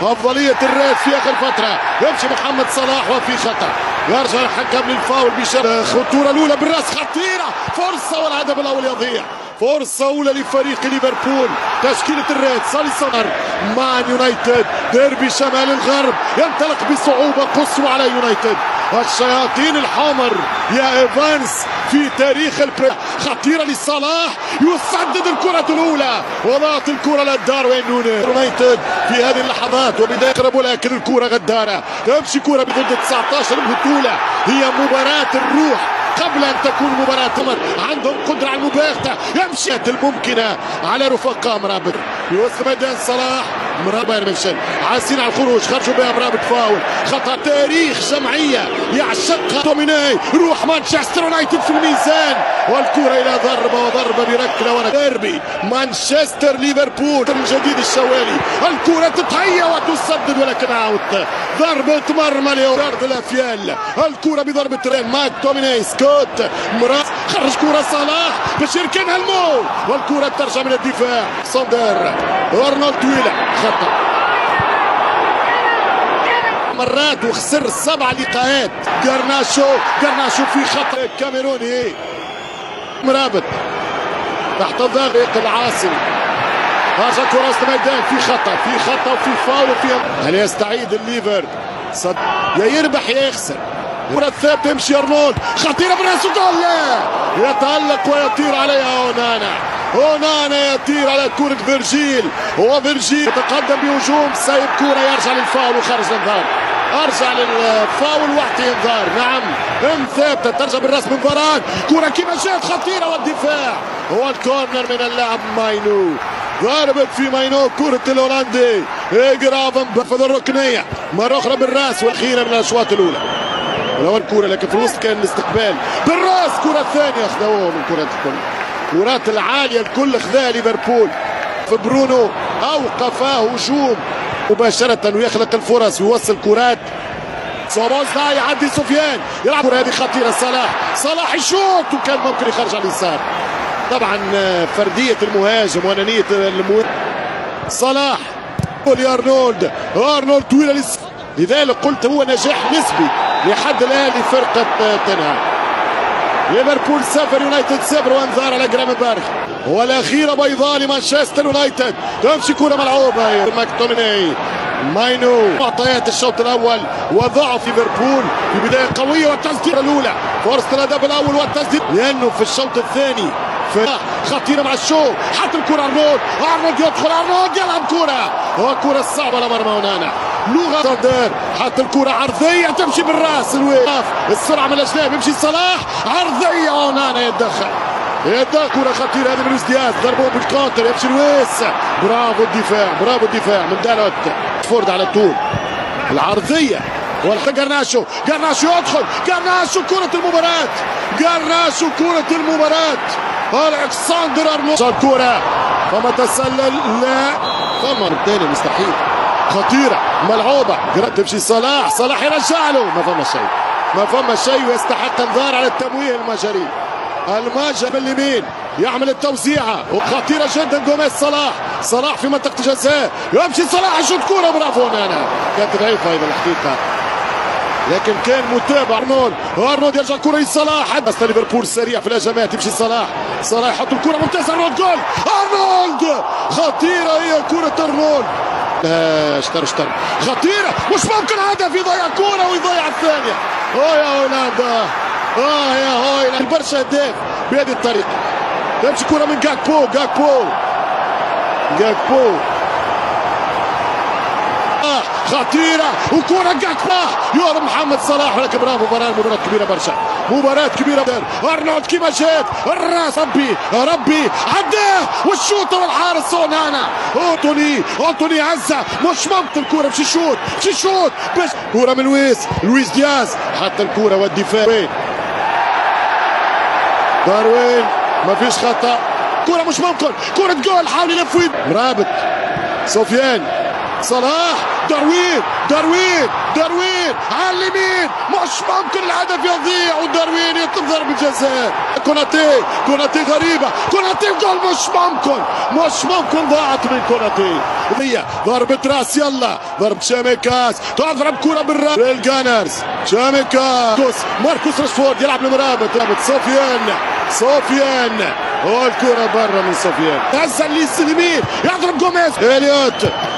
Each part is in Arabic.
أفضلية الريد في آخر فترة. يمشي محمد صلاح وفي خطأ، يرجع الحكم للفاول بشرط. خطورة الأولى بالراس خطيرة، فرصة والهدف الأول يضيع. فرصة أولى لفريق ليفربول. تشكيلة الريد صالي صدر مع يونايتد، ديربي شمال الغرب ينطلق بصعوبة قصوى على يونايتد. الشياطين الحمر يا إيفانس في تاريخ البريمير. خطيرة لصلاح، يسدد الكرة الأولى وضعت الكرة لداروين نونيز. يونايتد في هذه اللحظات وبداية يقرب، ولكن الكرة غدارة. تمشي كرة ضد 19 البطولة. هي مباراة الروح قبل أن تكون مباراة تمر. عندهم قدرة على المباغتة، يمشي الممكنة على رفقاء مرابط. يوصل ميدان صلاح، مرابط يرمشن عايزين على الخروج، خرجوا بها مرابط فاول. خطأ تاريخ جمعية يعشقها توميني. روح مانشستر يونايتد في الميزان، والكرة إلى ضربة وضربة بركلة ورا. ديربي مانشستر ليفربول الجديد الشوالي. الكرة تتهيأ وتسدد ولكن اوت. ضربة مرمى لأورد الأفيال. الكرة بضربة رين ماك توميني. سكوت مراس خرج كرة صلاح باش يركنها المول، والكرة ترجع من الدفاع. صندر ارنولد طويلة خطأ مرات وخسر 7 لقاءات. جرناشو في خطأ كاميروني. مرابط تحت الضغط العاصمي. هرجع كرة وسط الميدان، في خطأ وفي فاول وفي. هل يستعيد الليفر؟ يا يربح يا يخسر. الكرة الثابتة يمشي ارنولد، خطيرة براسه جول. لا يتألق ويطير عليها اونانا يطير على كرة فيرجيل، وفيرجيل يتقدم بهجوم، سايب كرة يرجع للفاول وخرج الانذار. ارجع للفاول واعطي انذار. نعم ثابتة ترجع بالراس من فران، كرة كيما جات خطيرة والدفاع. هو الكورنر من اللاعب ماينو، ضربت في ماينو كرة الهولندي. جرافن بفضل الركنية مرة أخرى بالراس، والأخيرة من الأشواط الأولى. ولو الكرة لكن في الوسط كان الاستقبال بالراس. كرة ثانية أخذوها من كرة الكل. كرات العالية الكل أخذها ليفربول. فبرونو أوقفاه هجوم مباشرة ويخلق الفرص ويوصل كرات. سوبوزلا يعدي سفيان، يلعب كرة هذه خطيرة. صلاح يشوط وكان ممكن يخرج على اليسار. طبعا فردية المهاجم وأنانية صلاح. ارنولد طويلة لذلك قلت هو نجاح نسبي لحد الآن لفرقة تنهاج. ليفربول 0 يونايتد 0، وانذار على جرامنبرغ. والأخيرة بيضاء لمانشستر يونايتد. تمشي كرة ملعوبة ماكتوميني. ماينو معطيات الشوط الأول وضعف ليفربول في بداية قوية، والتسديدة الأولى فرصة الهدف الأول والتسديد، لأنه في الشوط الثاني خطيرة مع الشو. حتى الكرة ارنولد يدخل، ارنولد يلعب كرة، وكرة صعبة لمرمى اونانا. لغة صدر، حتى الكرة عرضية تمشي بالراس. الوقف السرعة من الأجناب، يمشي صلاح عرضية اونانا يتدخل كرة خطيرة هذه من لويس دياز. ضربوه بالكونتر، يمشي لويس. برافو الدفاع من دالوت فورد على طول. العرضية جرناشو يدخل. كرة المباراة. الكسندر ارنولد الكرة فما تسلل، لا ثمر الثاني مستحيل. خطيرة ملعوبة تمشي صلاح يرجع له، ما فما شيء ويستحق انذار على التمويه المجري. باليمين يعمل التوزيعة وخطيرة جدا. جوميز صلاح في منطقة الجزاء، يمشي صلاح يشوط كرة. برافو نانا، كانت ضعيفة ايضا الحقيقة لكن كان متابع. ارنولد يرجع الكرة لصلاح. بس ليفربول سريع في الهجمات، يمشي صلاح يحط الكرة ممتازة. ارنولد خطيرة هي كرة ارنولد. اشتر خطيرة، مش ممكن هدف. يضيع كرة ويضيع الثانية. يا هولندا، يا هولندا برشا اهداف بهذه الطريقة. تمشي كرة من جاكبو خطيرة وكرة يورم محمد صلاح. ولكن برافو، مباراة كبيرة ارنولد كيما جات الراس. ربي عداه والشوطة والحارس اونانا. اوتوني عزة، مش ممكن الكرة مش يشوط بس كرة من لويس دياز. حتى الكرة والدفاع داروين ما فيش خطأ. كرة مش ممكن، كرة جول، حاول يلف مرابط. سفيان صلاح، داروين على اليمين، مش ممكن الهدف يضيع وداروين يطلب ضربة جزاء. كوناتي غريبة، كوناتي جول، مش ممكن ضاعت من كوناتي. ضربة راس، يلا ضربة شاميكاس، تضرب كرة بالراس للجانرز. شاميكاس، ماركوس راشفورد يلعب لمرابط، سوفيان والكرة برا من سوفيان. نزل لليمين، يضرب جوميز،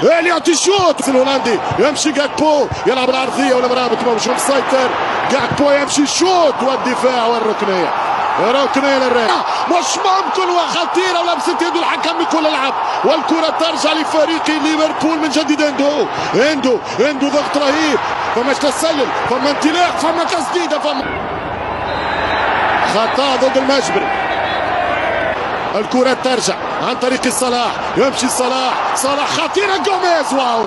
اليوت يشوت. الهولندي يمشي، جاكبو يلعب العرضية ولمرابط مش مسيطر. جاكبو يمشي شوت والدفاع والركنية. ركنية للريال، مش ممكن وخطيرة ولمسة يد الحكم بكل العب، والكرة ترجع لفريق ليفربول من جديد. اندو ضغط رهيب، فما تسلل، فما انطلاق، فما تسديدة، فما خطأ ضد المجبري. الكرة ترجع عن طريق صلاح، يمشي صلاح خطيرة، جوميز، واو.